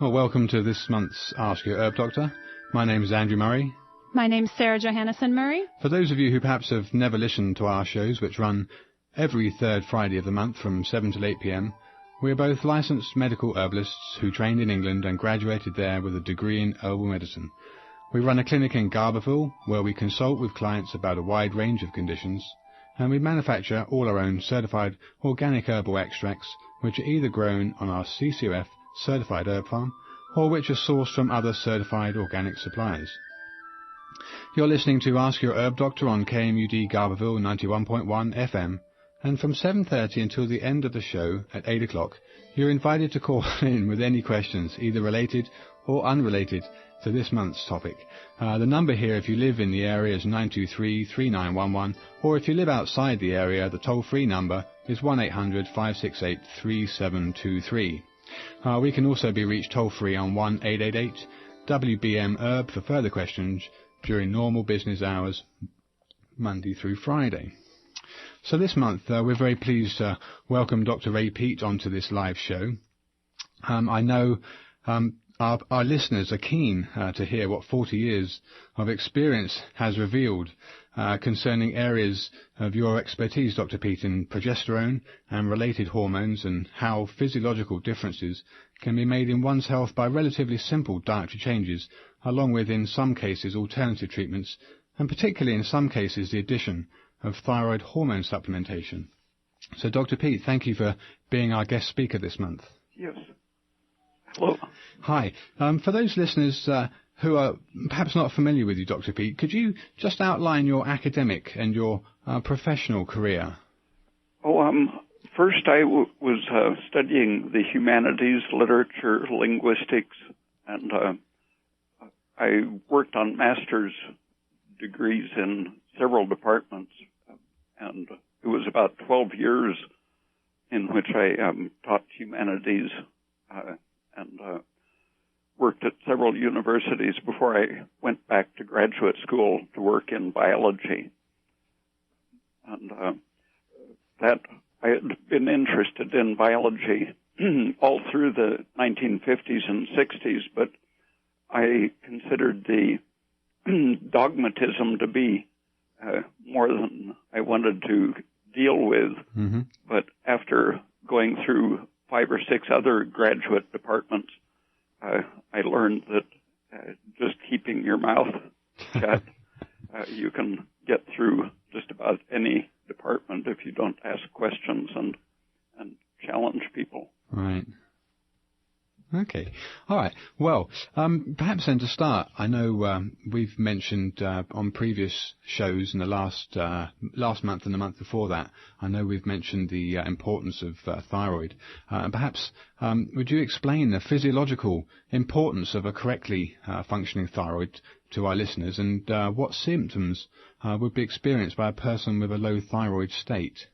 Well, welcome to this month's Ask Your Herb Doctor. My name is Andrew Murray. My name's Sarah Johannesson Murray. For those of you who perhaps have never listened to our shows, which run every third Friday of the month from 7 till 8 p.m, we are both licensed medical herbalists who trained in England and graduated there with a degree in herbal medicine. We run a clinic in Garberville where we consult with clients about a wide range of conditions, and we manufacture all our own certified organic herbal extracts, which are either grown on our CCOF certified herb farm or which are sourced from other certified organic suppliers. You're listening to Ask Your Herb Doctor on KMUD Garberville 91.1 FM, and from 7:30 until the end of the show at 8 o'clock, you're invited to call in with any questions, either related or unrelated to this month's topic. The number here, if you live in the area, is 923-3911, or if you live outside the area, the toll-free number is 1-800-568-3723. We can also be reached toll-free on 1-888-WBM-HERB for further questions during normal business hours, Monday through Friday. So this month, we're very pleased to welcome Dr. Ray Peat onto this live show. I know our listeners are keen to hear what 40 years of experience has revealed concerning areas of your expertise, Dr. Peat, in progesterone and related hormones, and how physiological differences can be made in one's health by relatively simple dietary changes, along with, in some cases, alternative treatments, and particularly in some cases, the addition of thyroid hormone supplementation. So, Dr. Peat, thank you for being our guest speaker this month. Yes. Hello. Hi. For those listeners who are perhaps not familiar with you, Dr. Peat, could you just outline your academic and your professional career? First I was studying the humanities, literature, linguistics, and I worked on master's degrees in several departments, and it was about 12 years in which I taught humanities and worked at several universities before I went back to graduate school to work in biology. And that I had been interested in biology all through the 1950s and 60s, but I considered the dogmatism to be more than I wanted to deal with. Mm-hmm. But after going through 5 or 6 other graduate departments, I learned that just keeping your mouth shut, you can get through just about any department if you don't ask questions and challenge people. Right. Okay. All right. Well, perhaps then to start, I know we've mentioned on previous shows in the last month and the month before that, I know we've mentioned the importance of thyroid. Perhaps would you explain the physiological importance of a correctly functioning thyroid to our listeners, and what symptoms would be experienced by a person with a low thyroid state?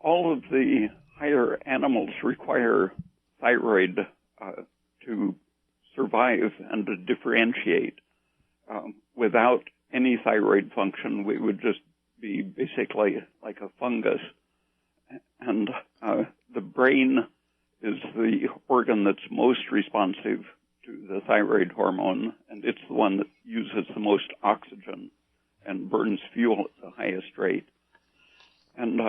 All of the higher animals require thyroid to survive and to differentiate. Without any thyroid function, we would just be basically like a fungus. And the brain is the organ that's most responsive to the thyroid hormone, and it's the one that uses the most oxygen and burns fuel at the highest rate. And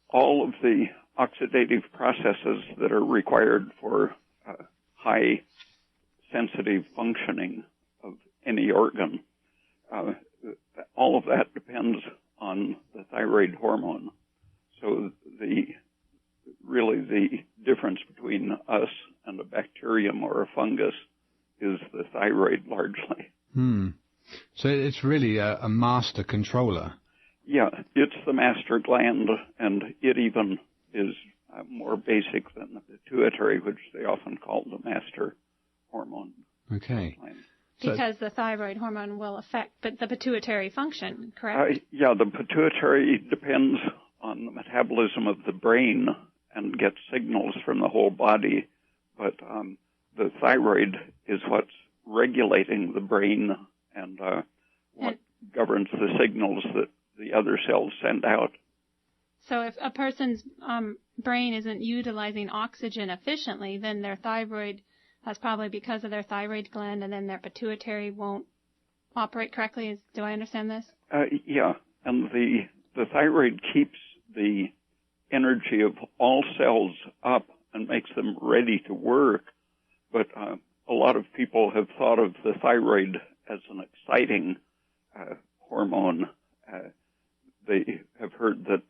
all of the oxidative processes that are required for high sensitive functioning of any organ, all of that depends on the thyroid hormone. So the difference between us and a bacterium or a fungus is the thyroid largely. So it's really a master controller. Yeah, it's the master gland, and it even is more basic than the pituitary, which they often call the master hormone. Okay. Because the thyroid hormone will affect the pituitary function, correct? Yeah, the pituitary depends on the metabolism of the brain and gets signals from the whole body, but the thyroid is what's regulating the brain and what governs the signals that the other cells send out. So if a person's brain isn't utilizing oxygen efficiently, then their thyroid that's probably because of their thyroid gland, and then their pituitary won't operate correctly. Do I understand this? Yeah, and the thyroid keeps the energy of all cells up and makes them ready to work. But a lot of people have thought of the thyroid as an exciting hormone. They have heard that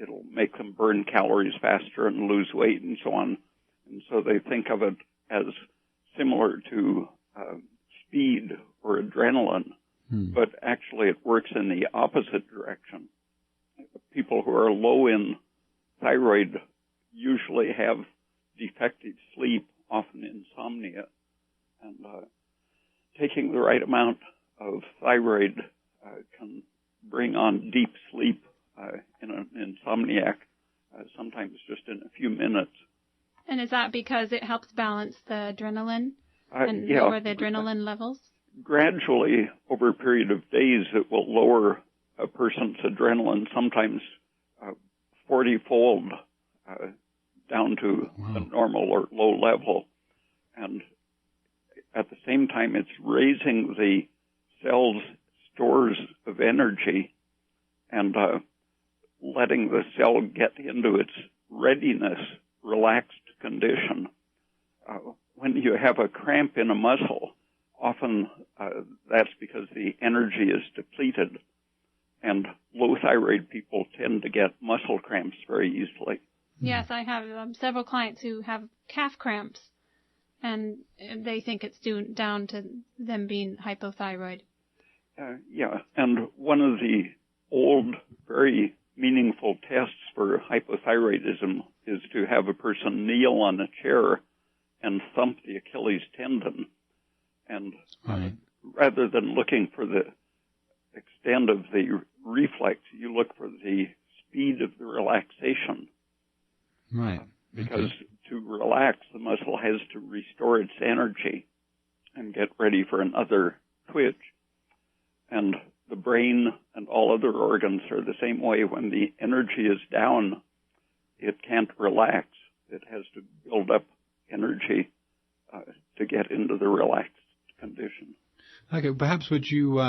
it'll make them burn calories faster and lose weight and so on. And so they think of it as similar to speed or adrenaline. But actually it works in the opposite direction. People who are low in thyroid usually have defective sleep, often insomnia. And taking the right amount of thyroid can bring on deep sleep in an insomniac, sometimes just in a few minutes. And is that because it helps balance the adrenaline and lower the adrenaline levels? Gradually, over a period of days, it will lower a person's adrenaline, sometimes 40-fold down to the normal or low level. And at the same time, it's raising the cell's stores of energy and letting the cell get into its readiness, relaxed condition. When you have a cramp in a muscle, often that's because the energy is depleted, and low thyroid people tend to get muscle cramps very easily. Yes, I have several clients who have calf cramps, and they think it's due down to them being hypothyroid. Yeah, and one of the old, very meaningful tests for hypothyroidism is to have a person kneel on a chair and thump the Achilles tendon. And rather than looking for the extent of the reflex, you look for the speed of the relaxation. Right. Because to relax, the muscle has to restore its energy and get ready for another twitch. And the brain and all other organs are the same way. When the energy is down, it can't relax. It has to build up energy to get into the relaxed condition. Okay, perhaps would you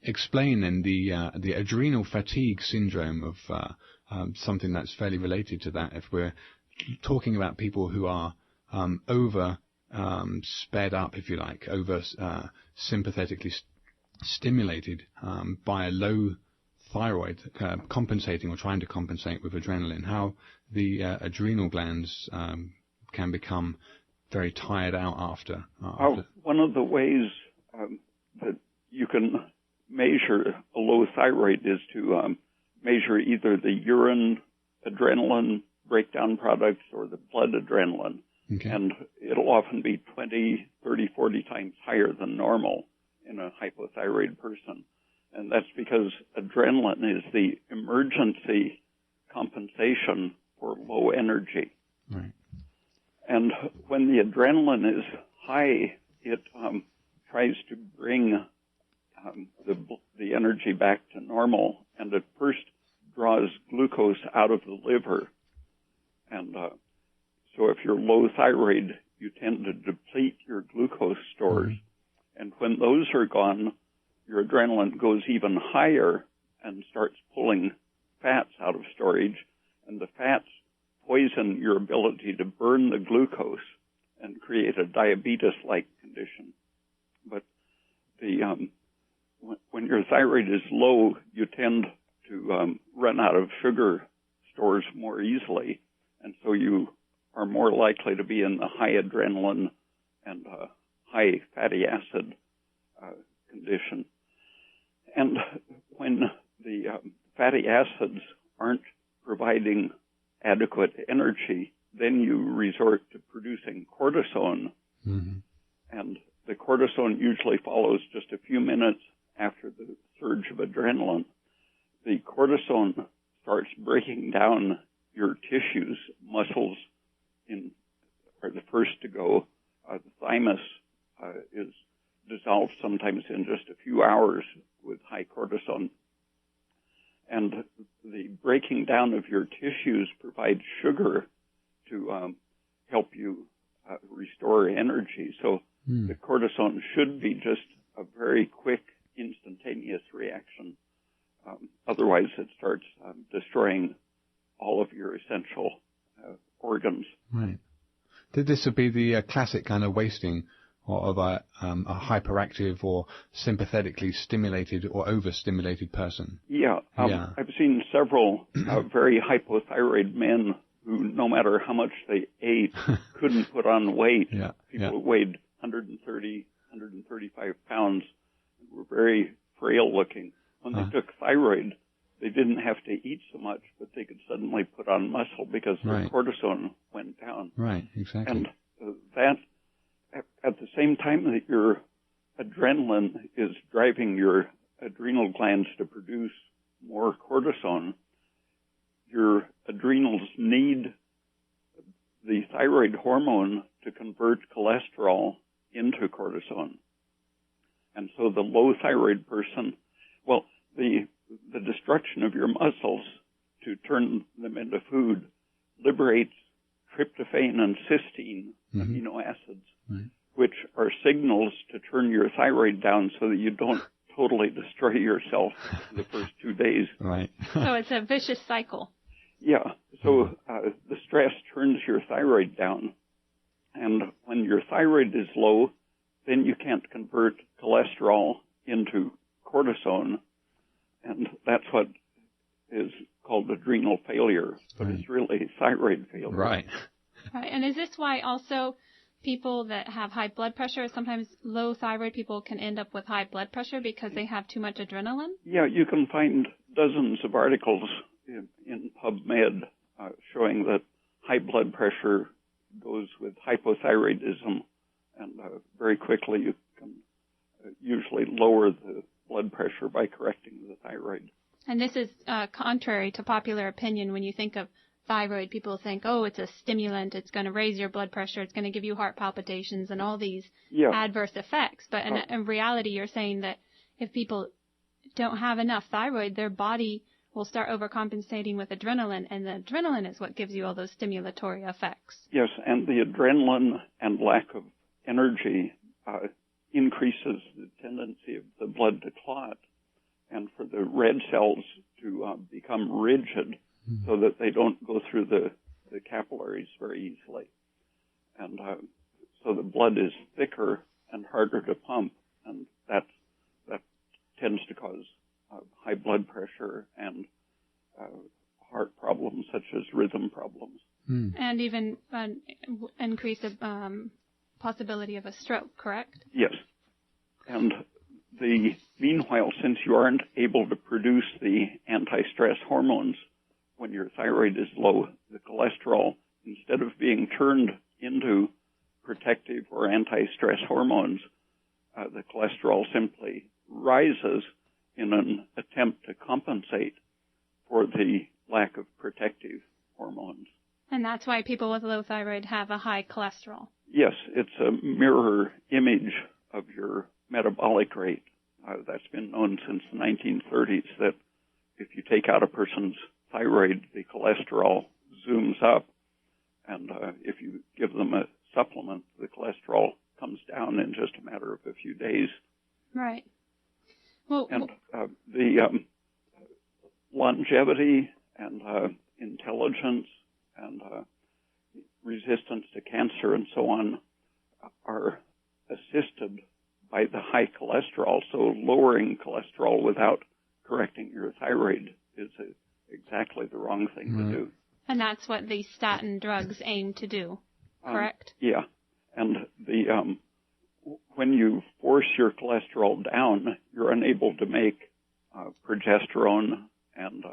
explain then the adrenal fatigue syndrome of something that's fairly related to that, if we're talking about people who are over sped up, if you like, over sympathetically stimulated by a low thyroid, compensating or trying to compensate with adrenaline, how the adrenal glands can become very tired out after. One of the ways that you can measure a low thyroid is to measure either the urine adrenaline breakdown products or the blood adrenaline. Okay. And it'll often be 20, 30, 40 times higher than normal in a hypothyroid person. And that's because adrenaline is the emergency compensation for low energy. Right. And when the adrenaline is high, it tries to bring the energy back to normal, and it first draws glucose out of the liver. And so if you're low thyroid, you tend to deplete your glucose stores. And when those are gone, your adrenaline goes even higher and starts pulling fats out of storage, and the fats poison your ability to burn the glucose and create a diabetes-like condition. But when your thyroid is low, you tend to run out of sugar stores more easily, and so you are more likely to be in the high adrenaline and high fatty acid condition. And when the fatty acids aren't providing adequate energy, then you resort to producing cortisone. And the cortisone usually follows just a few minutes after the surge of adrenaline. The cortisone starts breaking down your tissues. Muscles are the first to go. The thymus is dissolved sometimes in just a few hours with high cortisone. And the breaking down of your tissues provides sugar to help you restore energy. So the cortisone should be just a very quick, instantaneous reaction. Otherwise, it starts destroying all of your essential organs. Right. This would be the classic kind of wasting of a hyperactive or sympathetically stimulated or overstimulated person. Yeah. I've seen several very hypothyroid men who, no matter how much they ate, couldn't put on weight. People who weighed 130, 135 pounds were very frail looking. When they took thyroid, they didn't have to eat so much, but they could suddenly put on muscle because their cortisone went down. Right, exactly. And that, at the same time that your adrenaline is driving your adrenal glands to produce more cortisone, your adrenals need the thyroid hormone to convert cholesterol into cortisone. And so the low thyroid person, the destruction of your muscles to turn them into food liberates tryptophan and cysteine, amino acids, which are signals to turn your thyroid down so that you don't totally destroy yourself the first 2 days. Right. So it's a vicious cycle. Yeah. So the stress turns your thyroid down. And when your thyroid is low, then you can't convert cholesterol into cortisone. And that's what is called adrenal failure, but it's really thyroid failure. Right. Right. And is this why also people that have high blood pressure, sometimes low thyroid people can end up with high blood pressure because they have too much adrenaline? Yeah, you can find dozens of articles in PubMed showing that high blood pressure goes with hypothyroidism, and very quickly you can usually lower the blood pressure by correcting the thyroid. And this is contrary to popular opinion. When you think of thyroid, people think, oh, it's a stimulant, it's going to raise your blood pressure, it's going to give you heart palpitations and all these adverse effects. But in reality, you're saying that if people don't have enough thyroid, their body will start overcompensating with adrenaline, and the adrenaline is what gives you all those stimulatory effects. Yes, and the adrenaline and lack of energy increases the tendency of the blood to clot and for the red cells to become rigid so that they don't go through the capillaries very easily. And so the blood is thicker and harder to pump, and that tends to cause high blood pressure and heart problems such as rhythm problems. And even an increase of possibility of a stroke, correct? Yes. And meanwhile, since you aren't able to produce the anti-stress hormones when your thyroid is low, the cholesterol, instead of being turned into protective or anti-stress hormones, the cholesterol simply rises in an attempt to compensate for the lack of protective hormones. And that's why people with low thyroid have a high cholesterol. Yes, it's a mirror image of your metabolic rate. That's been known since the 1930s, that if you take out a person's thyroid, the cholesterol zooms up, and if you give them a supplement, the cholesterol comes down in just a matter of a few days. Right. Well, and the longevity and intelligence and resistance to cancer and so on are assisted by the high cholesterol. So lowering cholesterol without correcting your thyroid is exactly the wrong thing to do. And that's what the statin drugs aim to do, correct? Yeah. And when you force your cholesterol down, you're unable to make progesterone and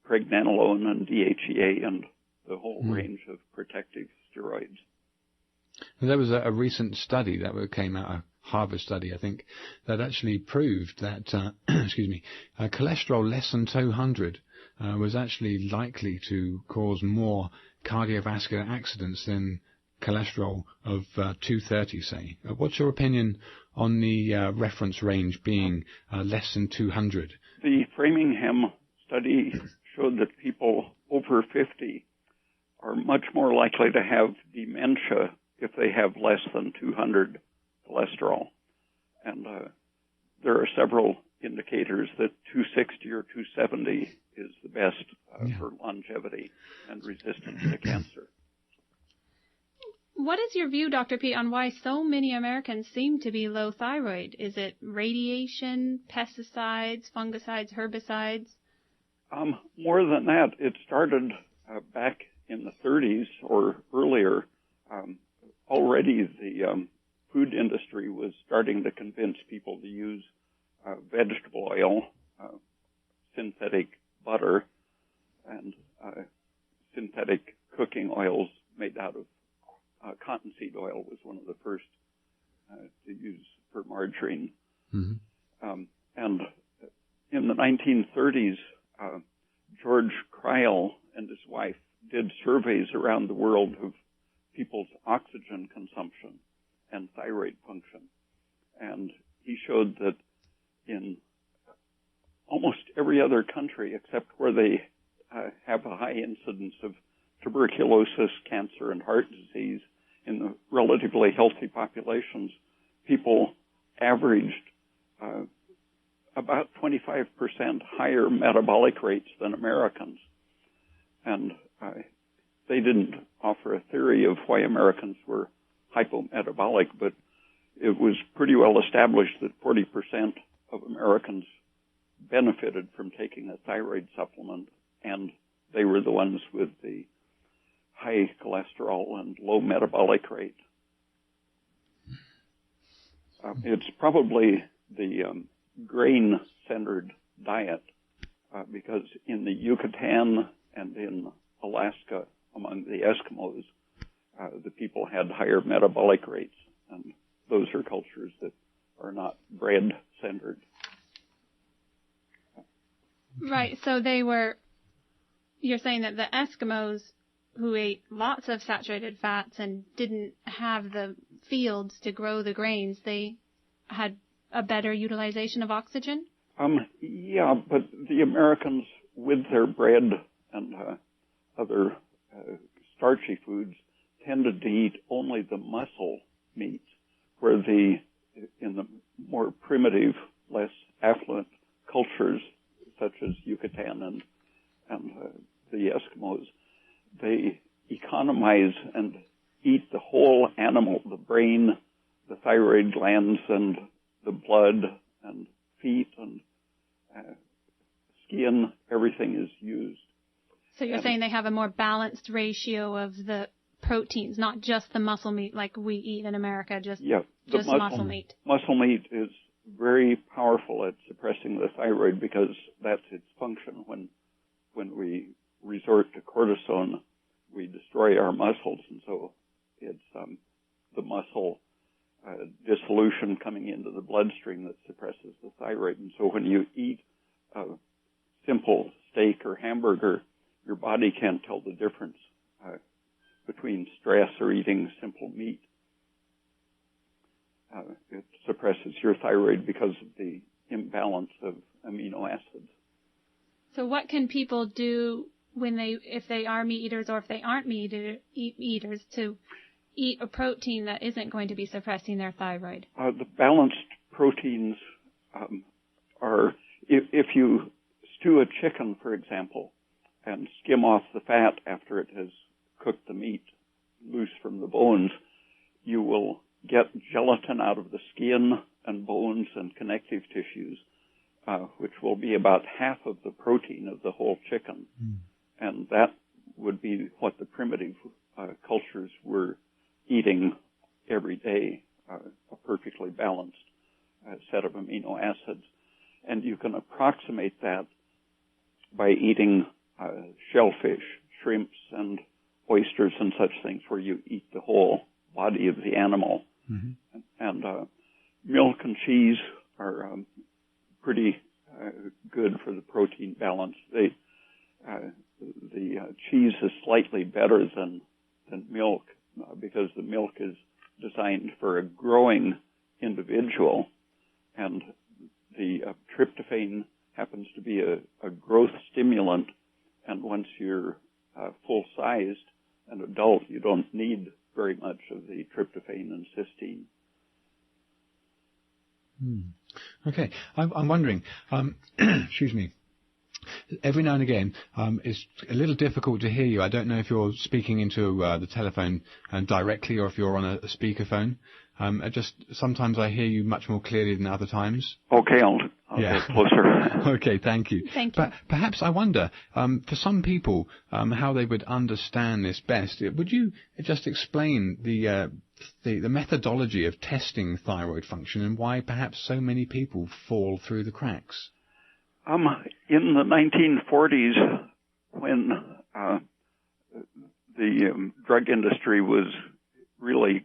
pregnenolone and DHEA and the whole range of protective steroids. There was a recent study that came out, a Harvard study, I think, that actually proved that, cholesterol less than 200 was actually likely to cause more cardiovascular accidents than cholesterol of 230, say. What's your opinion on the reference range being less than 200? The Framingham study showed that people over 50 are much more likely to have dementia if they have less than 200 cholesterol. And there are several indicators that 260 or 270 is the best for longevity and resistance to cancer. What is your view, Dr. Peat, on why so many Americans seem to be low thyroid? Is it radiation, pesticides, fungicides, herbicides? More than that, it started back in the 30s or earlier. Already the food industry was starting to convince people to use vegetable oil, synthetic butter, and synthetic cooking oils made out of cottonseed oil was one of the first to use for margarine. Mm-hmm. And in the 1930s, George Cryle and his wife did surveys around the world of people's oxygen consumption and thyroid function. And he showed that in almost every other country except where they have a high incidence of tuberculosis, cancer, and heart disease, in the relatively healthy populations, people averaged about 25% higher metabolic rates than Americans. And they didn't offer a theory of why Americans were hypometabolic, but it was pretty well established that 40% of Americans benefited from taking a thyroid supplement, and they were the ones with the high cholesterol and low metabolic rate. It's probably the grain-centered diet because in the Yucatan and in Alaska, among the Eskimos, the people had higher metabolic rates, and those are cultures that are not bread-centered. Right, so you're saying that the Eskimos who ate lots of saturated fats and didn't have the fields to grow the grains, they had a better utilization of oxygen? Yeah, but the Americans, with their bread and other starchy foods, tended to eat only the muscle meat, where in the more primitive, less affluent cultures, such as Yucatan and the Eskimos, they economize and eat the whole animal, the brain, the thyroid glands, and the blood, and feet, and skin. Everything is used. So you're saying they have a more balanced ratio of the proteins, not just the muscle meat like we eat in America, just muscle meat. Muscle meat is very powerful at suppressing the thyroid because that's its function. When we resort to cortisone, we destroy our muscles, and so it's the muscle dissolution coming into the bloodstream that suppresses the thyroid. And so when you eat a simple steak or hamburger, your body can't tell the difference between stress or eating simple meat. It suppresses your thyroid because of the imbalance of amino acids. So what can people do if they are meat eaters or if they aren't meat eaters to eat a protein that isn't going to be suppressing their thyroid? The balanced proteins are, if you stew a chicken, for example, and skim off the fat after it has cooked the meat loose from the bones, you will get gelatin out of the skin and bones and connective tissues, which will be about half of the protein of the whole chicken. Mm. And that would be what the primitive cultures were eating every day, a perfectly balanced set of amino acids. And you can approximate that by eating shellfish, shrimps, and oysters and such things, where you eat the whole body of the animal. Mm-hmm. And milk and cheese are pretty good for the protein balance. The cheese is slightly better than milk because the milk is designed for a growing individual, and the tryptophan happens to be a growth stimulant, and once you're full-sized, an adult, you don't need very much of the tryptophan and cysteine. Okay, I'm wondering, excuse me, every now and again it's a little difficult to hear you. I don't know if you're speaking into the telephone directly or if you're on a speakerphone. Sometimes I hear you much more clearly than other times. Okay, I'll get closer. Okay, thank you. Thank you. But perhaps I wonder, for some people, how they would understand this best. Would you just explain the methodology of testing thyroid function and why perhaps so many people fall through the cracks? In the 1940s, when the drug industry was really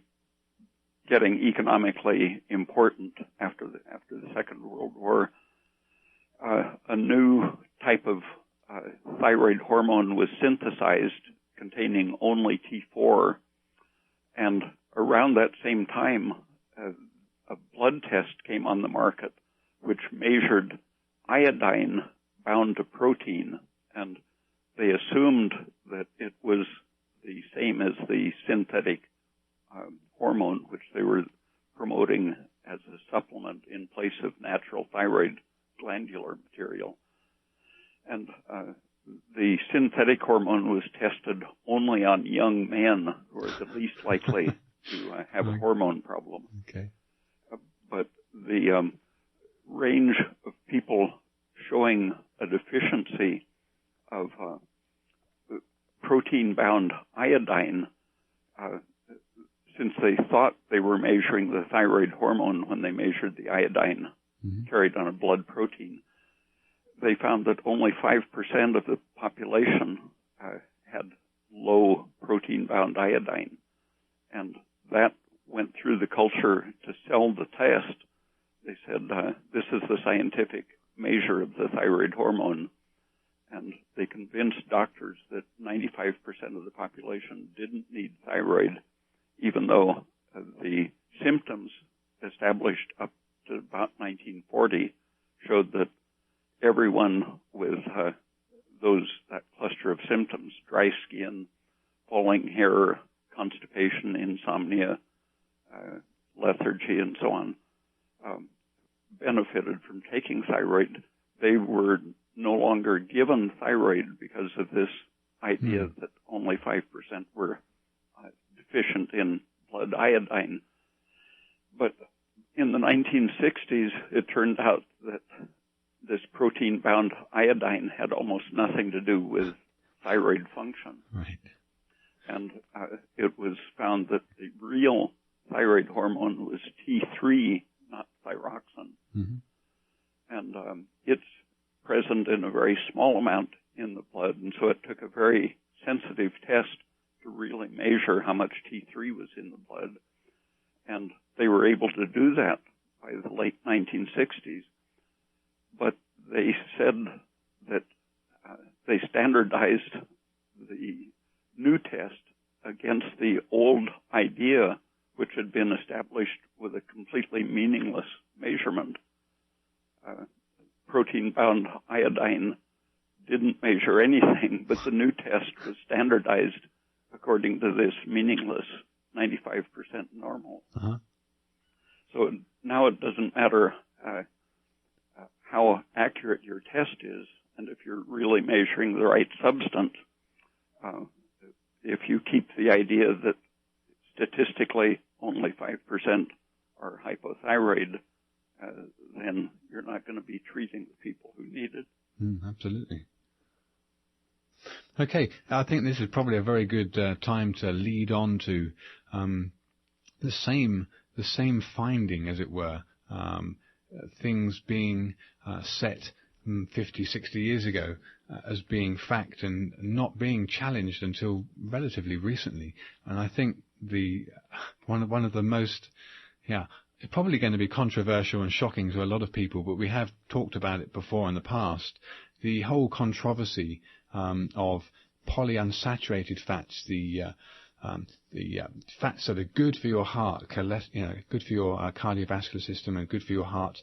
getting economically important after the Second World War, a new type of thyroid hormone was synthesized containing only T4, and around that same time, a blood test came on the market which measured iodine bound to protein, and they assumed that it was the same as the synthetic hormone which they were promoting as a supplement in place of natural thyroid glandular material. And the synthetic hormone was tested only on young men who are the least likely to have a hormone problem. Okay. But the range of people showing a deficiency of protein-bound iodine, since they thought they were measuring the thyroid hormone when they measured the iodine carried on a blood protein, they found that only 5% of the population had low protein-bound iodine. And that went through the culture to sell the test. They said, this is the scientific measure of the thyroid hormone. And they convinced doctors that 95% of the population didn't need thyroid, even though the symptoms established up to about 1940 showed that everyone with that cluster of symptoms, dry skin, falling hair, constipation, insomnia, lethargy, and so on, benefited from taking thyroid. They were no longer given thyroid because of this idea that only 5% were deficient in blood iodine. But in the 1960s, it turned out that this protein-bound iodine had almost nothing to do with thyroid function. Right. And it was found that the real thyroid hormone was T3, not thyroxine. And it's present in a very small amount in the blood, and so it took a very sensitive test to really measure how much T3 was in the blood. And they were able to do that by the late 1960s. But they said that they standardized the new test against the old idea, which had been established with a completely meaningless measurement. Protein-bound iodine didn't measure anything, but the new test was standardized according to this meaningless 95% normal. So now it doesn't matter how accurate your test is, and if you're really measuring the right substance, if you keep the idea that statistically only 5% are hypothyroid, then you're not going to be treating the people who need it. Absolutely. Okay, I think this is probably a very good time to lead on to the same finding, as it were, things being set 50, 60 years ago as being fact and not being challenged until relatively recently. And I think one of the most, it's probably going to be controversial and shocking to a lot of people, but we have talked about it before in the past, the whole controversy of polyunsaturated fats, the the fats that are good for your heart, good for your cardiovascular system and good for your heart,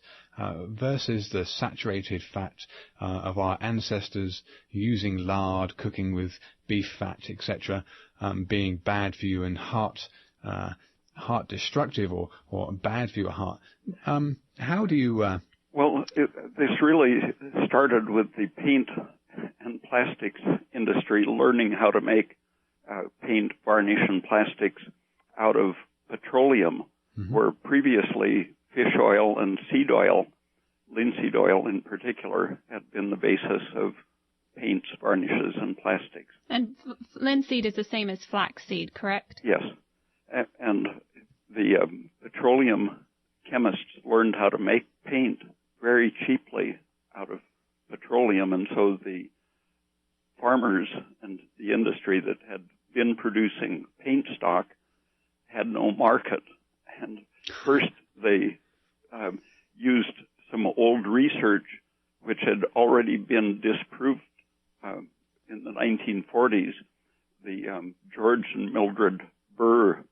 versus the saturated fat of our ancestors using lard, cooking with beef fat, etc., being bad for you and heart destructive or bad for your heart. How do you... this really started with the paint and plastics industry learning how to make paint, varnish, and plastics out of petroleum, where previously fish oil and seed oil, linseed oil in particular, had been the basis of paints, varnishes, and plastics. And linseed is the same as flaxseed, correct? Yes. And the petroleum chemists learned how to make paint very cheaply out of petroleum, and so the farmers and the industry that had been producing paint stock had no market. And first they used some old research which had already been disproved in the 1940s. The George and Mildred Burr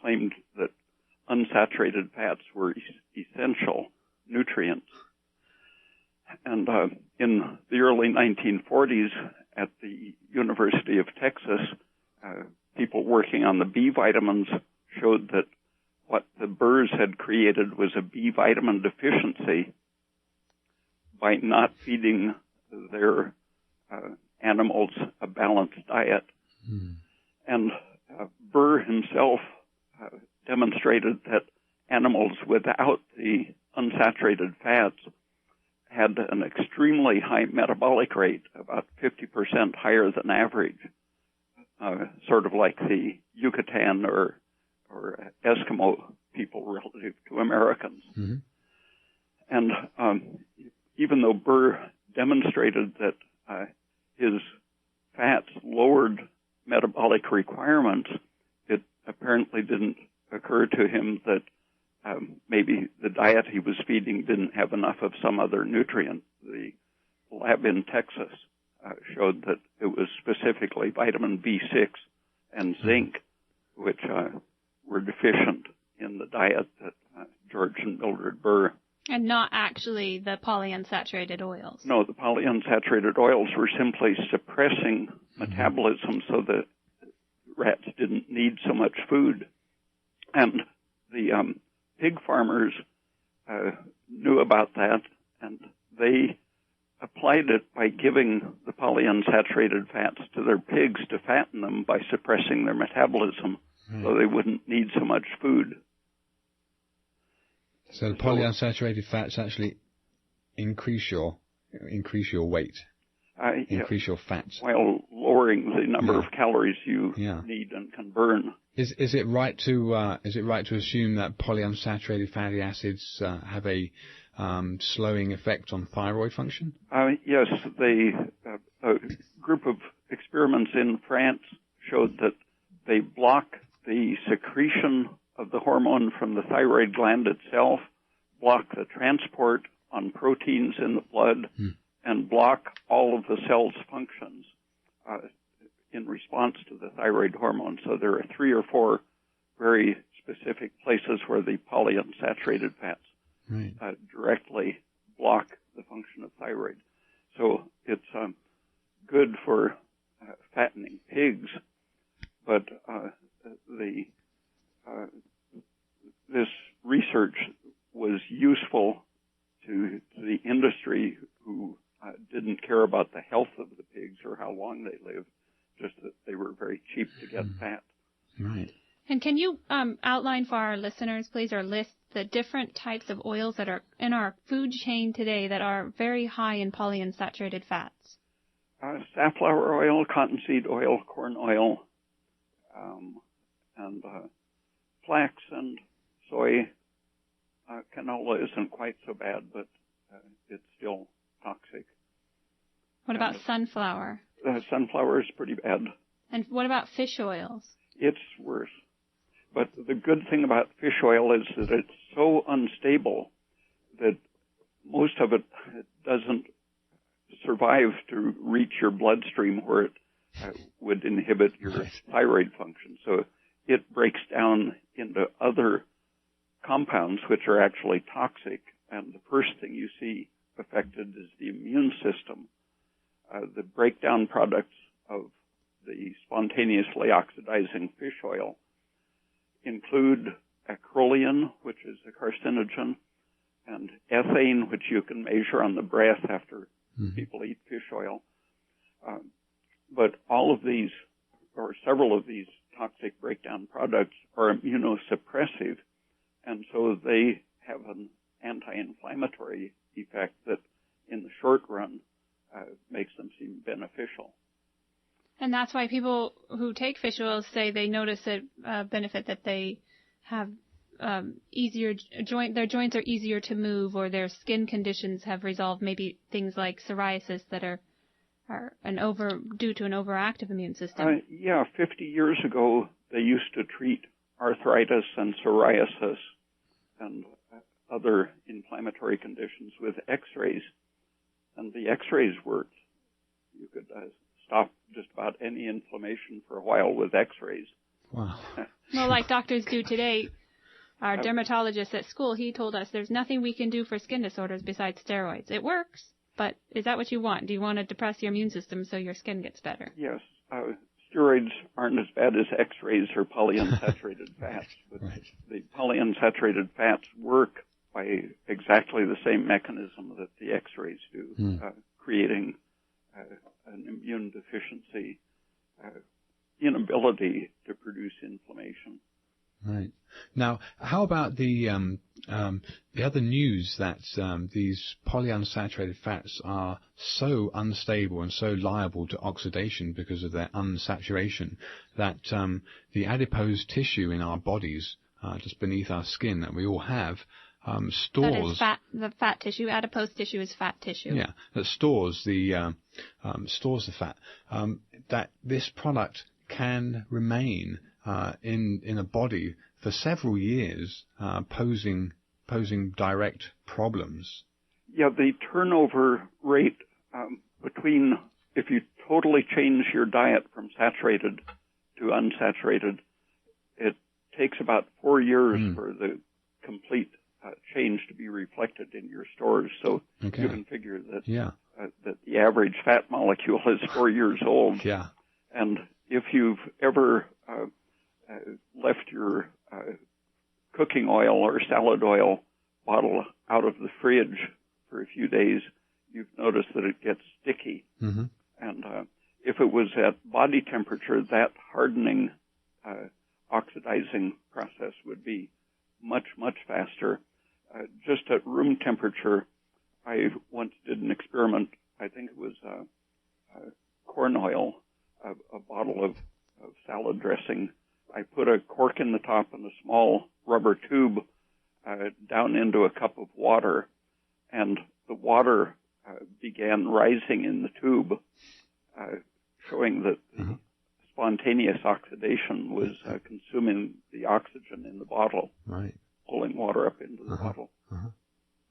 claimed that unsaturated fats were essential nutrients. And in the early 1940s at the University of Texas, people working on the B vitamins showed that what the Burrs had created was a B vitamin deficiency by not feeding their animals a balanced diet. And Burr himself demonstrated that animals without the unsaturated fats had an extremely high metabolic rate, about 50% higher than average, sort of like the Yucatan or Eskimo people relative to Americans. And even though Burr demonstrated that his fats lowered metabolic requirements, it apparently didn't occur to him that maybe the diet he was feeding didn't have enough of some other nutrient. The lab in Texas showed that it was specifically vitamin B6 and zinc, which were deficient in the diet that George and Mildred Burr. And not actually the polyunsaturated oils. No, the polyunsaturated oils were simply suppressing metabolism so that rats didn't need so much food. And the pig farmers knew about that, and they applied it by giving the polyunsaturated fats to their pigs to fatten them by suppressing their metabolism so they wouldn't need so much food. So the polyunsaturated fats actually increase your weight, increase your fats, while lowering the number of calories you need and can burn. Is it right to assume that polyunsaturated fatty acids have a slowing effect on thyroid function? Yes, a group of experiments in France showed that they block the secretion of the hormone from the thyroid gland itself, block the transport on proteins in the blood, and block all of the cell's functions in response to the thyroid hormone. So there are 3 or 4 very specific places where the polyunsaturated fats directly block the function of thyroid. So it's good for fattening pigs, but this research was useful to the industry who didn't care about the health of the pigs or how long they lived, just that they were very cheap to get fat. Right. And can you outline for our listeners, please, or list the different types of oils that are in our food chain today that are very high in polyunsaturated fats? Safflower oil, cottonseed oil, corn oil, and flax and soy. Canola isn't quite so bad, but it's still toxic. What about sunflower? Sunflower is pretty bad. And what about fish oils? It's worse. But the good thing about fish oil is that it's so unstable that most of it doesn't survive to reach your bloodstream where it would inhibit your thyroid function. So it breaks down into other compounds which are actually toxic, and the first thing you see affected is the immune system. The breakdown products of the spontaneously oxidizing fish oil include acrolein, which is a carcinogen, and ethane, which you can measure on the breath after people eat fish oil. But all of these, or several of these toxic breakdown products, are immunosuppressive, and so they have an anti-inflammatory effect that in the short run makes them seem beneficial. And that's why people who take fish oils say they notice a benefit, that they have their joints are easier to move, or their skin conditions have resolved, maybe things like psoriasis that are due to an overactive immune system. 50 years ago they used to treat arthritis and psoriasis and other inflammatory conditions with X-rays, and the X-rays worked. You could stop just about any inflammation for a while with X-rays. Wow. Well, like doctors do today. Our dermatologist at school, he told us there's nothing we can do for skin disorders besides steroids. It works, but is that what you want? Do you want to depress your immune system so your skin gets better? Yes. Steroids aren't as bad as X-rays or polyunsaturated fats, but the polyunsaturated fats work by exactly the same mechanism that the X-rays do, creating an immune deficiency, inability to produce inflammation. Right. Now, how about the other news that these polyunsaturated fats are so unstable and so liable to oxidation because of their unsaturation that the adipose tissue in our bodies, just beneath our skin that we all have, stores... That is fat, the fat tissue. Adipose tissue is fat tissue. Yeah, that stores the fat. That this product can remain in a body for several years, posing direct problems. Yeah, the turnover rate between, if you totally change your diet from saturated to unsaturated, it takes about 4 years for the complete change to be reflected in your stores. So you can figure that that the average fat molecule is 4 years old. Yeah. And if you've ever left your cooking oil or salad oil bottle out of the fridge for a few days, you've noticed that it gets sticky. And if it was at body temperature, that hardening, oxidizing process would be much, much faster. Just at room temperature, I once did an experiment. I think it was corn oil, a bottle of salad dressing. I put a cork in the top and a small rubber tube down into a cup of water, and the water began rising in the tube, showing that the spontaneous oxidation was consuming the oxygen in the bottle, pulling water up into the bottle.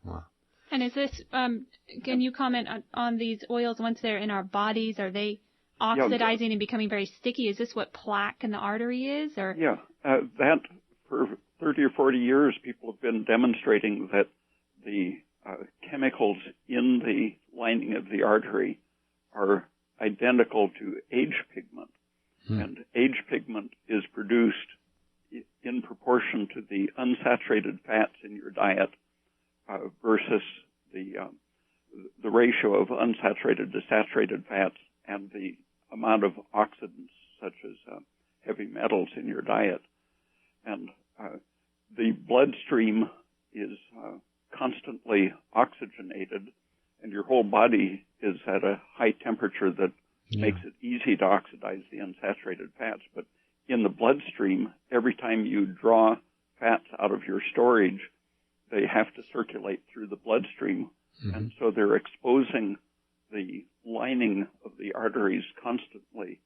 Wow. And is this, can you comment on these oils once they're in our bodies? Are they oxidizing and becoming very sticky? Is this what plaque in the artery is? Or? Yeah, that for 30 or 40 years, people have been demonstrating that the chemicals in the lining of the artery are identical to age pigment. And age pigment is produced in proportion to the unsaturated fats in your diet versus the ratio of unsaturated to saturated fats and the amount of oxidants such as heavy metals in your diet. And the bloodstream is constantly oxygenated, and your whole body is at a high temperature that makes it easy to oxidize the unsaturated fats. But in the bloodstream, every time you draw fats out of your storage, they have to circulate through the bloodstream. And so they're exposing the lining of the arteries constantly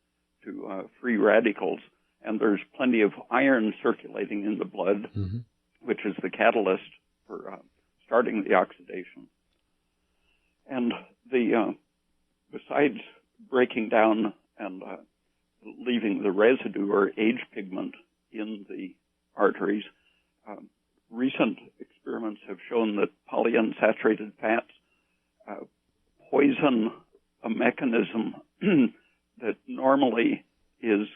to free radicals. And there's plenty of iron circulating in the blood, which is the catalyst for starting the oxidation. And besides breaking down and leaving the residue or age pigment in the arteries. Recent experiments have shown that polyunsaturated fats poison a mechanism that normally is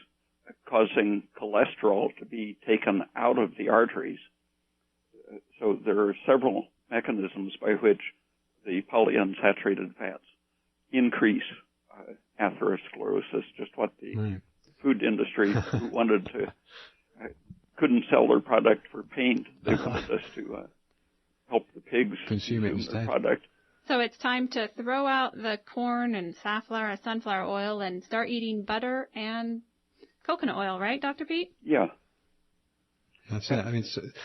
causing cholesterol to be taken out of the arteries. So there are several mechanisms by which the polyunsaturated fats increase atherosclerosis, just what the food industry who wanted to couldn't sell their product for paint. They wanted us to help the pigs consume their product. So it's time to throw out the corn and sunflower oil and start eating butter and coconut oil, right, Dr. Peat? Yeah. That's it. I mean,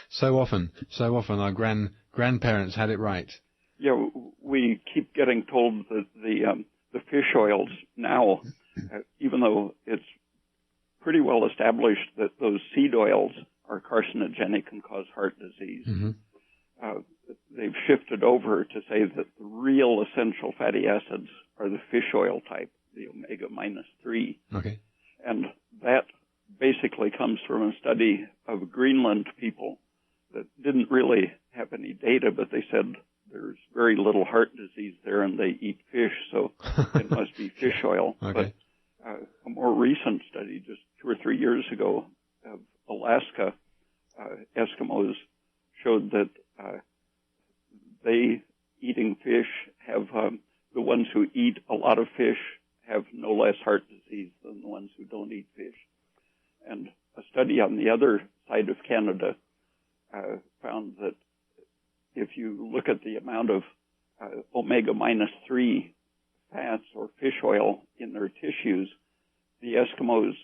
so often our grandparents had it right. Yeah, we keep getting told that the fish oils now, even though it's pretty well established that those seed oils are carcinogenic and cause heart disease, they've shifted over to say that the real essential fatty acids are the fish oil type, the omega-3. Okay. And that basically comes from a study of Greenland people that didn't really have any data, but they said there's very little heart disease there and they eat fish, so it must be fish oil. Okay. But a more recent study, just 2 or 3 years ago, of Alaska Eskimos showed that they, eating fish, have the ones who eat a lot of fish have no less heart disease than the ones who don't eat fish. And a study on the other side of Canada found that if you look at the amount of omega-3 fats or fish oil in their tissues, the Eskimos'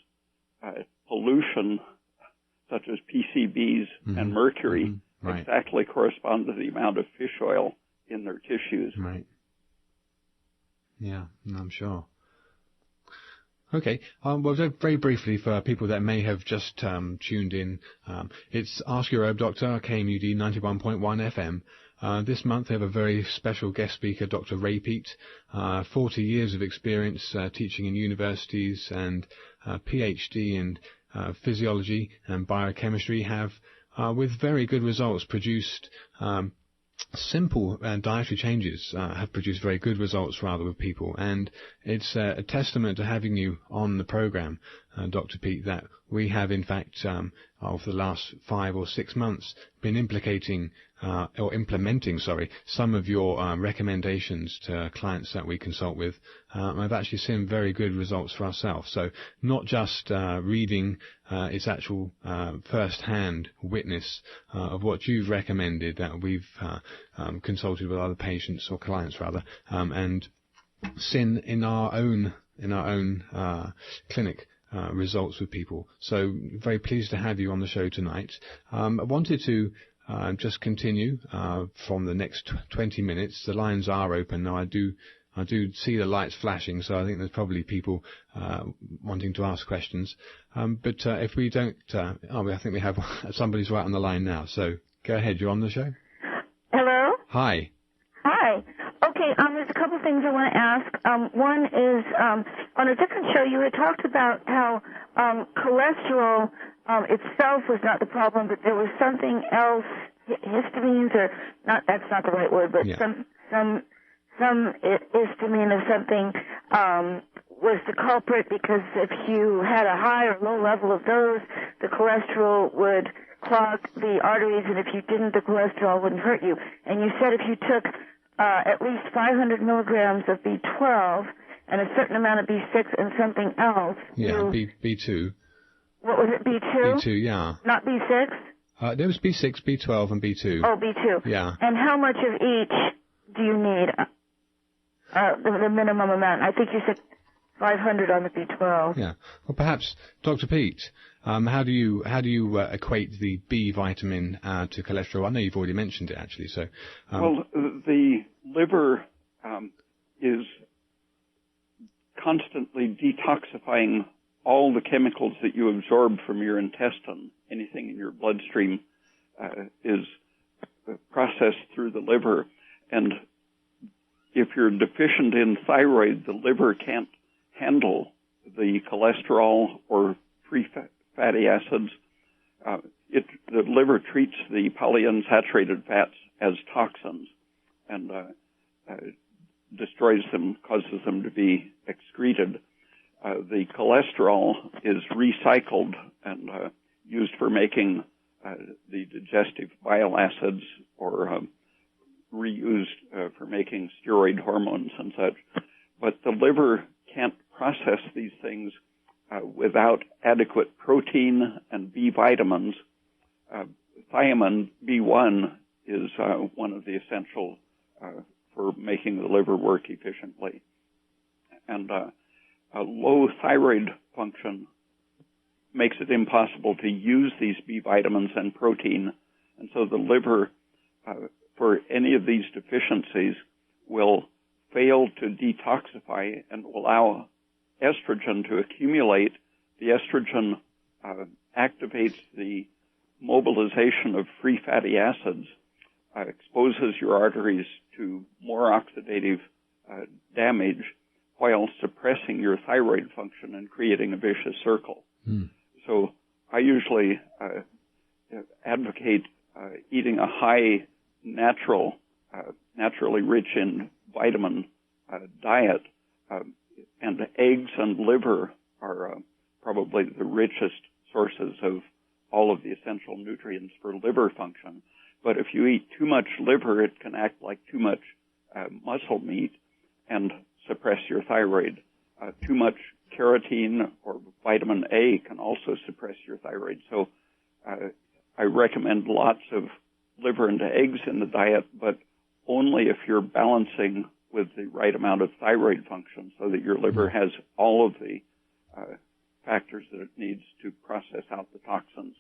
pollution, such as PCBs and mercury, exactly correspond to the amount of fish oil in their tissues. Right. Yeah, I'm sure. Okay. Well, very briefly for people that may have just tuned in, it's Ask Your Herb Doctor, KMUD 91.1 FM. This month we have a very special guest speaker, Dr. Ray Peat, 40 years of experience teaching in universities and PhD in physiology and biochemistry, have with very good results produced simple dietary changes have produced very good results rather with people, and it's a testament to having you on the program, Dr. Peat, that we have in fact over the last 5 or 6 months been implementing some of your recommendations to clients that we consult with. I've actually seen very good results for ourselves. So not just reading, it's actual first-hand witness of what you've recommended that we've consulted with other patients or clients rather, and seen in our own clinic results with people. So very pleased to have you on the show tonight. I wanted to just continue from the next 20 minutes. The lines are open now. I do see the lights flashing, so I think there's probably people wanting to ask questions. But if we don't, I think we have somebody's right on the line now. So go ahead. You're on the show. Hello. Hi. Hi. Okay. There's a couple of things I want to ask. One is on a different show you had talked about how cholesterol itself was not the problem, but there was something else, histamines, or not. That's not the right word, but some histamine of something was the culprit, because if you had a high or low level of those, the cholesterol would clog the arteries, and if you didn't, the cholesterol wouldn't hurt you. And you said if you took at least 500 milligrams of B12 and a certain amount of B6 and something else. Yeah, B2. What was it, B2? B2, yeah. Not B6? There was B6, B12, and B2. Oh, B2. Yeah. And how much of each do you need? The minimum amount. I think you said 500 on the B12. Yeah. Well, perhaps, Dr. Peat, how do you equate the B vitamin to cholesterol? I know you've already mentioned it, actually. So. Well, the liver is constantly detoxifying all the chemicals that you absorb from your intestine. Anything in your bloodstream is processed through the liver. And if you're deficient in thyroid, the liver can't handle the cholesterol or free fatty acids. The liver treats the polyunsaturated fats as toxins and destroys them, causes them to be excreted. The cholesterol is recycled and used for making the digestive bile acids or reused for making steroid hormones and such. But the liver can't process these things without adequate protein and B vitamins. Thiamine B1 is one of the essential for making the liver work efficiently. And a low thyroid function makes it impossible to use these B vitamins and protein. And so the liver, for any of these deficiencies, will fail to detoxify and will allow estrogen to accumulate. The estrogen activates the mobilization of free fatty acids, exposes your arteries to more oxidative damage while suppressing your thyroid function and creating a vicious circle. So I usually advocate eating a high naturally rich in vitamin diet, and eggs and liver are probably the richest sources of all of the essential nutrients for liver function. But if you eat too much liver, it can act like too much muscle meat and suppress your thyroid. Too much keratin or vitamin A can also suppress your thyroid. So I recommend lots of liver and eggs in the diet, but only if you're balancing with the right amount of thyroid function so that your liver has all of the factors that it needs to process out the toxins.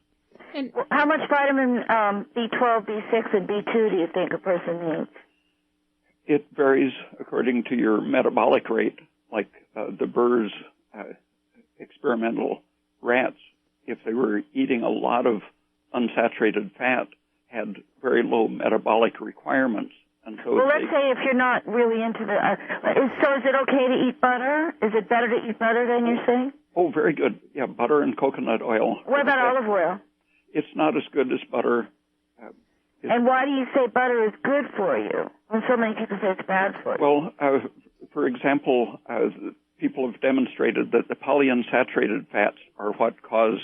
And how much vitamin B12, B6, and B2 do you think a person needs? It varies according to your metabolic rate, like the Burr's experimental rats. If they were eating a lot of unsaturated fat, had very low metabolic requirements. And so well, let's say if you're not really into the... so is it okay to eat butter? Is it better to eat butter than you're saying? Oh, very good. Yeah, butter and coconut oil. What about olive oil? It's not as good as butter. And why do you say butter is good for you when so many people say it's bad for you? Well, for example, people have demonstrated that the polyunsaturated fats are what cause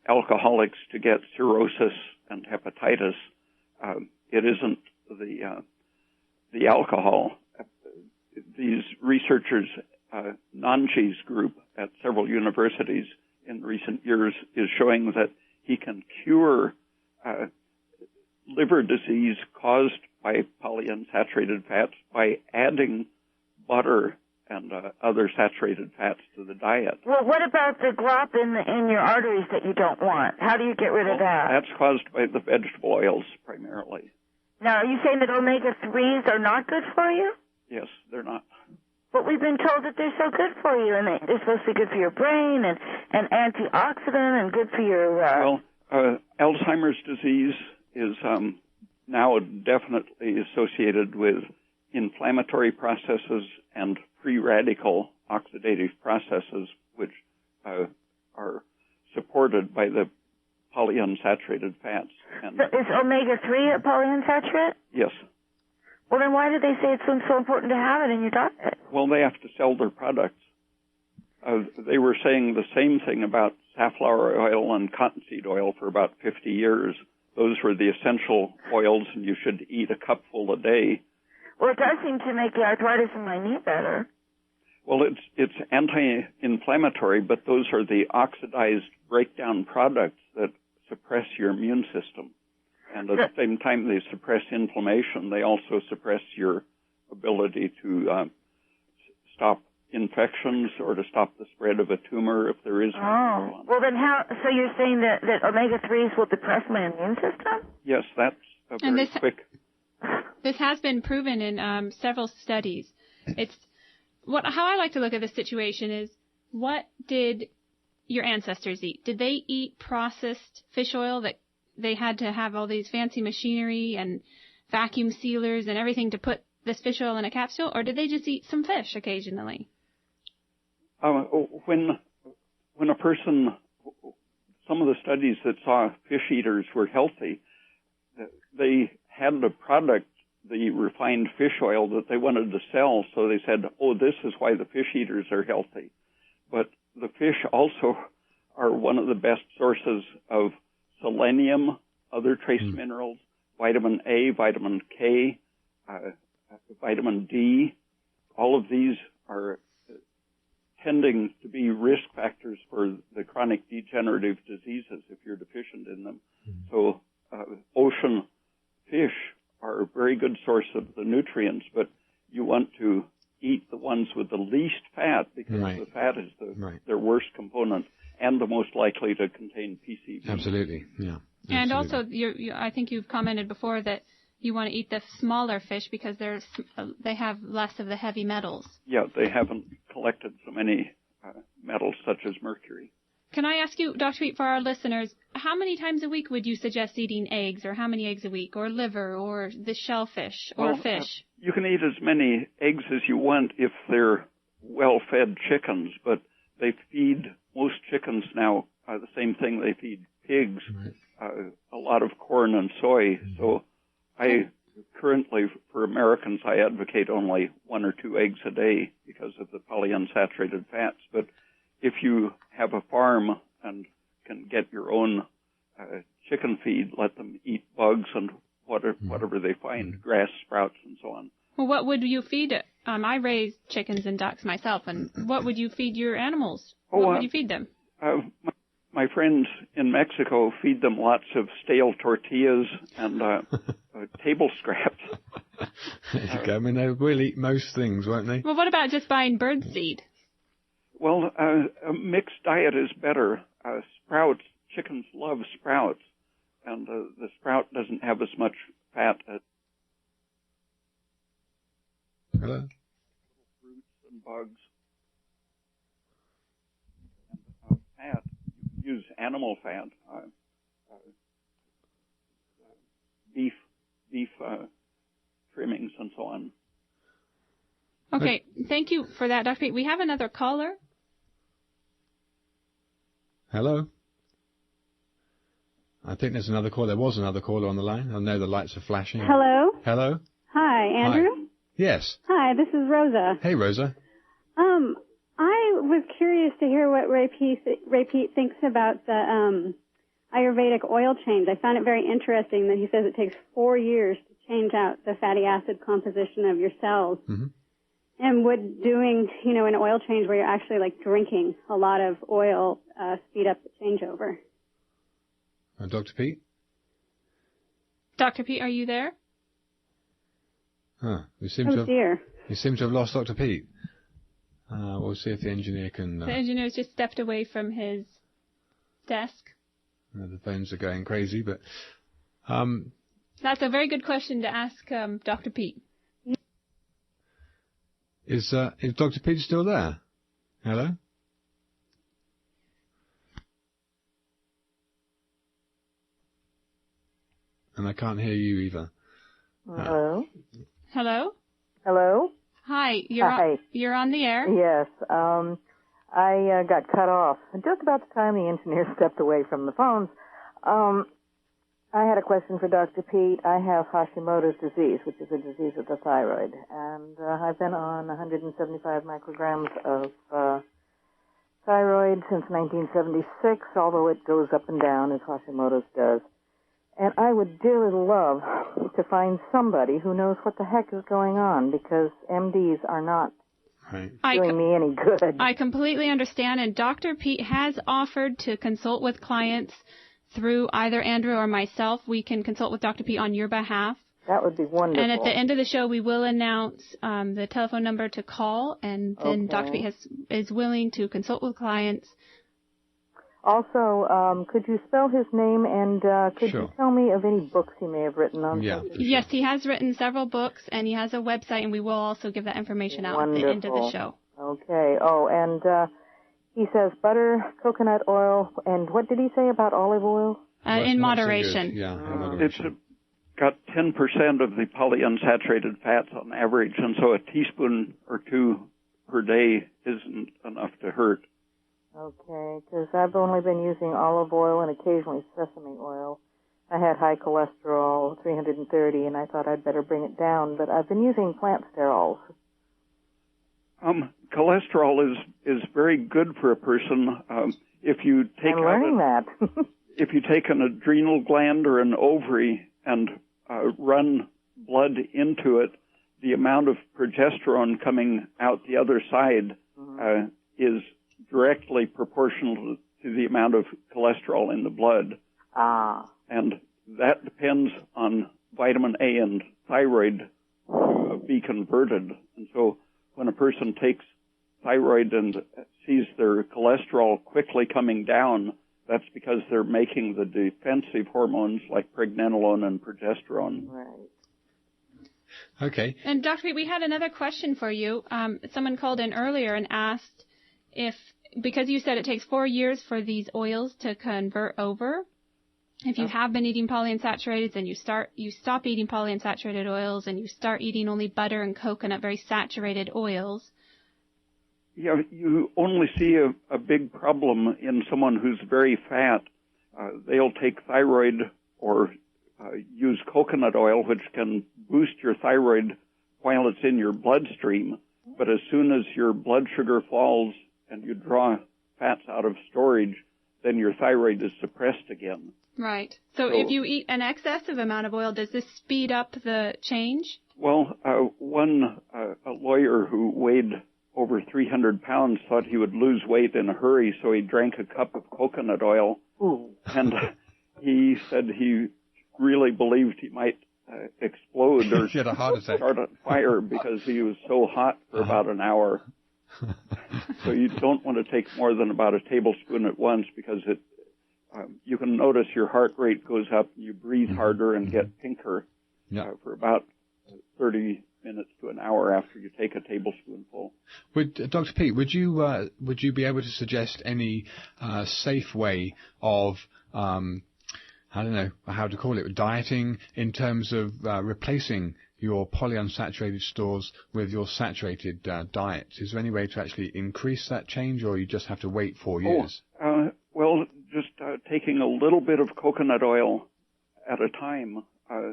alcoholics to get cirrhosis and hepatitis. It isn't the alcohol. These researchers, Nanji's group at several universities in recent years, is showing that he can cure liver disease caused by polyunsaturated fats by adding butter and other saturated fats to the diet. Well, what about the glop in your arteries that you don't want? How do you get rid of that? That's caused by the vegetable oils primarily. Now, are you saying that omega-3s are not good for you? Yes, they're not. But we've been told that they're so good for you, and they're supposed to be good for your brain and antioxidant and good for your... Well, Alzheimer's disease is now definitely associated with inflammatory processes and free radical oxidative processes, which are supported by the polyunsaturated fats. And so is omega-3 a polyunsaturated? Yes. Well, then why do they say it's so important to have it in your diet? Well, they have to sell their products. They were saying the same thing about safflower oil and cottonseed oil for about 50 years. Those were the essential oils, and you should eat a cupful a day. Well, it does seem to make the arthritis in my knee better. Well, it's anti-inflammatory, but those are the oxidized breakdown products that suppress your immune system. And at the same time they suppress inflammation, they also suppress your ability to stop infections or to stop the spread of a tumor if there is one. Oh, well then so you're saying that omega-3s will depress my immune system? Yes, that's a very quick... This has been proven in several studies. How I like to look at this situation is, what did your ancestors eat? Did they eat processed fish oil that they had to have all these fancy machinery and vacuum sealers and everything to put this fish oil in a capsule, or did they just eat some fish occasionally? When when a person, some of the studies that saw fish eaters were healthy, they had the product, the refined fish oil that they wanted to sell, so they said, oh, this is why the fish eaters are healthy. But the fish also are one of the best sources of selenium, other trace minerals, vitamin A, vitamin K, vitamin D. All of these are tending to be risk factors for the chronic degenerative diseases if you're deficient in them. So ocean fish are a very good source of the nutrients, but you want to eat the ones with the least fat because the fat is their worst component and the most likely to contain PCB. Absolutely, yeah. And also, I think you've commented before that you want to eat the smaller fish because they have less of the heavy metals. Yeah, they haven't collected so many metals such as mercury. Can I ask you, Dr. Peat, for our listeners, how many times a week would you suggest eating eggs, or how many eggs a week, or liver, or the shellfish, or fish? You can eat as many eggs as you want if they're well-fed chickens, but they feed most chickens now the same thing they feed pigs, a lot of corn and soy. So I currently, for Americans, I advocate only 1 or 2 eggs a day because of the polyunsaturated fats. But if you have a farm and can get your own chicken feed, let them eat bugs and whatever they find, grass, sprouts, and so on. Well, what would you feed it? I raise chickens and ducks myself, and what would you feed your animals? What would you feed them? My friends in Mexico feed them lots of stale tortillas and table scraps. There you go. I mean, they will eat most things, won't they? Well, what about just buying bird seed? Well, a mixed diet is better. Sprouts, chickens love sprouts, and the sprout doesn't have as much fat as Hello? fruits and bugs. And, fat, you use animal fat, beef trimmings and so on. Okay, thank you for that, Dr. Peat. We have another caller. Hello? I think there's another caller. There was another caller on the line. I know the lights are flashing. Hello? Hello? Hi, Andrew? Hi. Yes. Hi, this is Rosa. Hey, Rosa. I was curious to hear what Ray Peat thinks about the Ayurvedic oil change. I found it very interesting that he says it takes 4 years to change out the fatty acid composition of your cells. Mm-hmm. And would doing, an oil change where you're actually like drinking a lot of oil speed up the changeover? Dr. Peat? Dr. Peat, are you there? We seem to have lost Dr. Peat. We'll see if the engineer can... The engineer's just stepped away from his desk. The phones are going crazy, but... That's a very good question to ask Dr. Peat. Is Dr. Peat still there? Hello? And I can't hear you either. Hello? Hello? Hello? Hi, you're on the air. Yes, I got cut off just about the time the engineer stepped away from the phones. I had a question for Dr. Peat. I have Hashimoto's disease, which is a disease of the thyroid, and I've been on 175 micrograms of thyroid since 1976, although it goes up and down as Hashimoto's does. And I would dearly love to find somebody who knows what the heck is going on, because MDs are not doing me any good. I completely understand, and Dr. Peat has offered to consult with clients through either Andrew or myself. We can consult with Dr. Peat on your behalf. That would be wonderful. And at the end of the show, we will announce the telephone number to call, and then Dr. Peat is willing to consult with clients. Also, could you spell his name, and could you tell me of any books he may have written on? Yes, he has written several books, and he has a website, and we will also give that information out at the end of the show. Okay. Oh, and he says butter, coconut oil, and what did he say about olive oil? In moderation. Yeah, in moderation. It's got 10% of the polyunsaturated fats on average, and so a teaspoon or two per day isn't enough to hurt. Okay, because I've only been using olive oil and occasionally sesame oil. I had high cholesterol, 330, and I thought I'd better bring it down, but I've been using plant sterols. Cholesterol is very good for a person. If you take I'm learning that. If you take an adrenal gland or an ovary and run blood into it, the amount of progesterone coming out the other side is directly proportional to the amount of cholesterol in the blood. And that depends on vitamin A and thyroid to be converted. And so when a person takes thyroid and sees their cholesterol quickly coming down, that's because they're making the defensive hormones like pregnenolone and progesterone. Right. Okay. And Dr. Peat, we had another question for you. Someone called in earlier and asked if, because you said it takes 4 years for these oils to convert over, if you have been eating polyunsaturated and you stop eating polyunsaturated oils and you start eating only butter and coconut, very saturated oils. Yeah, you only see a big problem in someone who's very fat. They'll take thyroid or use coconut oil, which can boost your thyroid while it's in your bloodstream. But as soon as your blood sugar falls and you draw fats out of storage, then your thyroid is suppressed again. Right. So if you eat an excessive amount of oil, does this speed up the change? Well, a lawyer who weighed over 300 pounds thought he would lose weight in a hurry, so he drank a cup of coconut oil. Ooh. And he said he really believed he might explode or He had a heart attack. start a fire because he was so hot for about an hour. So you don't want to take more than about a tablespoon at once because you can notice your heart rate goes up, you breathe harder and get pinker for about 30 minutes to an hour after you take a tablespoonful. Dr. Peat, would you be able to suggest any safe way of I don't know how to call it, dieting in terms of replacing your polyunsaturated stores with your saturated diet? Is there any way to actually increase that change, or you just have to wait 4 years? Well, just taking a little bit of coconut oil at a time.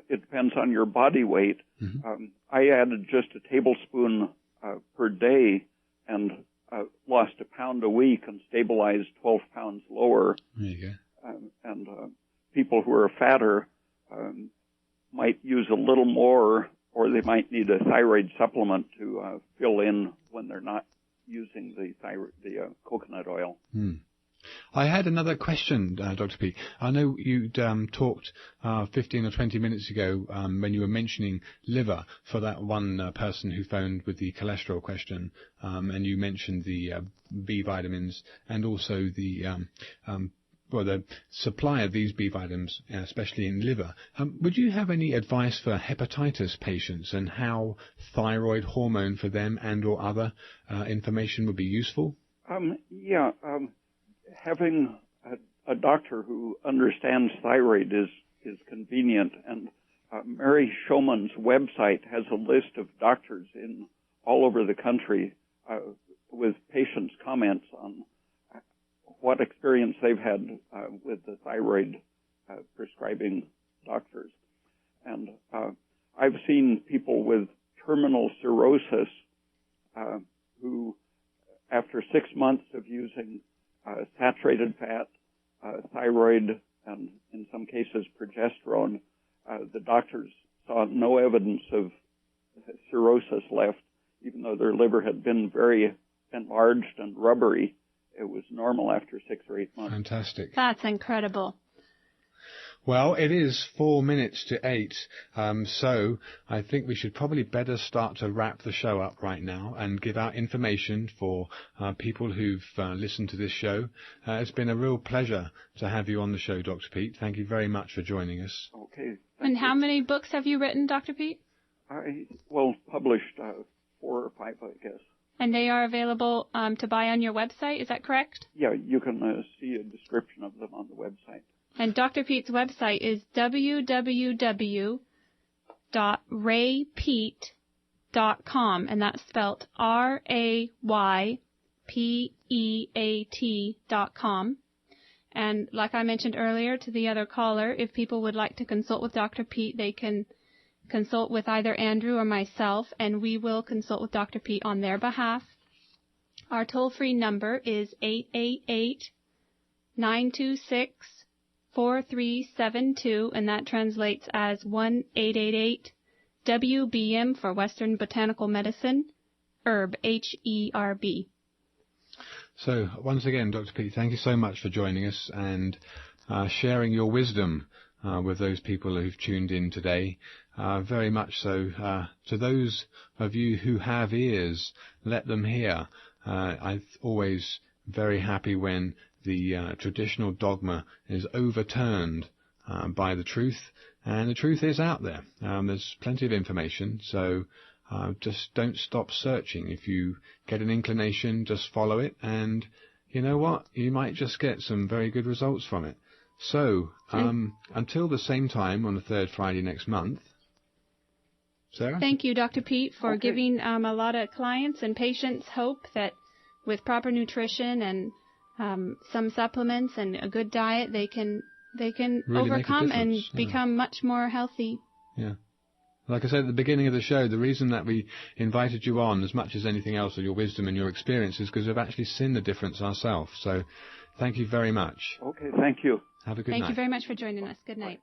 It depends on your body weight. Mm-hmm. I added just a tablespoon per day and lost a pound a week and stabilized 12 pounds lower. There you go. And people who are fatter might use a little more, or they might need a thyroid supplement to fill in when they're not using the coconut oil. I had another question, Dr. Peat. I know you'd talked 15 or 20 minutes ago when you were mentioning liver for that one person who phoned with the cholesterol question, and you mentioned the B vitamins and also the supply of these B vitamins, especially in liver. Would you have any advice for hepatitis patients and how thyroid hormone for them and or other information would be useful? Having a doctor who understands thyroid is convenient, and Mary Showman's website has a list of doctors in all over the country with patients' comments on what experience they've had with the thyroid prescribing doctors. And I've seen people with terminal cirrhosis who, after 6 months of using saturated fat, thyroid, and in some cases progesterone, the doctors saw no evidence of cirrhosis left, even though their liver had been very enlarged and rubbery. It was normal after 6 or 8 months. Fantastic. That's incredible. Well, it is 4 minutes to 8, so I think we should probably better start to wrap the show up right now and give out information for people who've listened to this show. It's been a real pleasure to have you on the show, Dr. Peat. Thank you very much for joining us. Okay. And how many books have you written, Dr. Peat? I published 4 or 5, I guess. And they are available to buy on your website, is that correct? Yeah, you can see a description of them on the website. And Dr. Peat's website is www.raypeat.com, and that's spelled RAYPEAT. PEAT.com. And like I mentioned earlier to the other caller, if people would like to consult with Dr. Peat, they can consult with either Andrew or myself, and we will consult with Dr. Peat on their behalf. Our toll-free number is 888-926-4372, and that translates as 1-888-WBM for Western Botanical Medicine, herb, H-E-R-B. So, once again, Dr. Peat, thank you so much for joining us and sharing your wisdom with those people who've tuned in today. Very much so. To those of you who have ears, let them hear. I'm always very happy when the traditional dogma is overturned by the truth, and the truth is out there. There's plenty of information, so just don't stop searching. If you get an inclination, just follow it, and you know what? You might just get some very good results from it. So, until the same time on the third Friday next month, Sarah? Thank you, Dr. Peat, for giving a lot of clients and patients hope that with proper nutrition and some supplements and a good diet, they can really overcome and become much more healthy. Yeah. Like I said at the beginning of the show, the reason that we invited you on, as much as anything else, with your wisdom and your experience, is because we've actually seen the difference ourselves. So thank you very much. Okay, thank you. Have a good night. Thank you very much for joining us. Good night.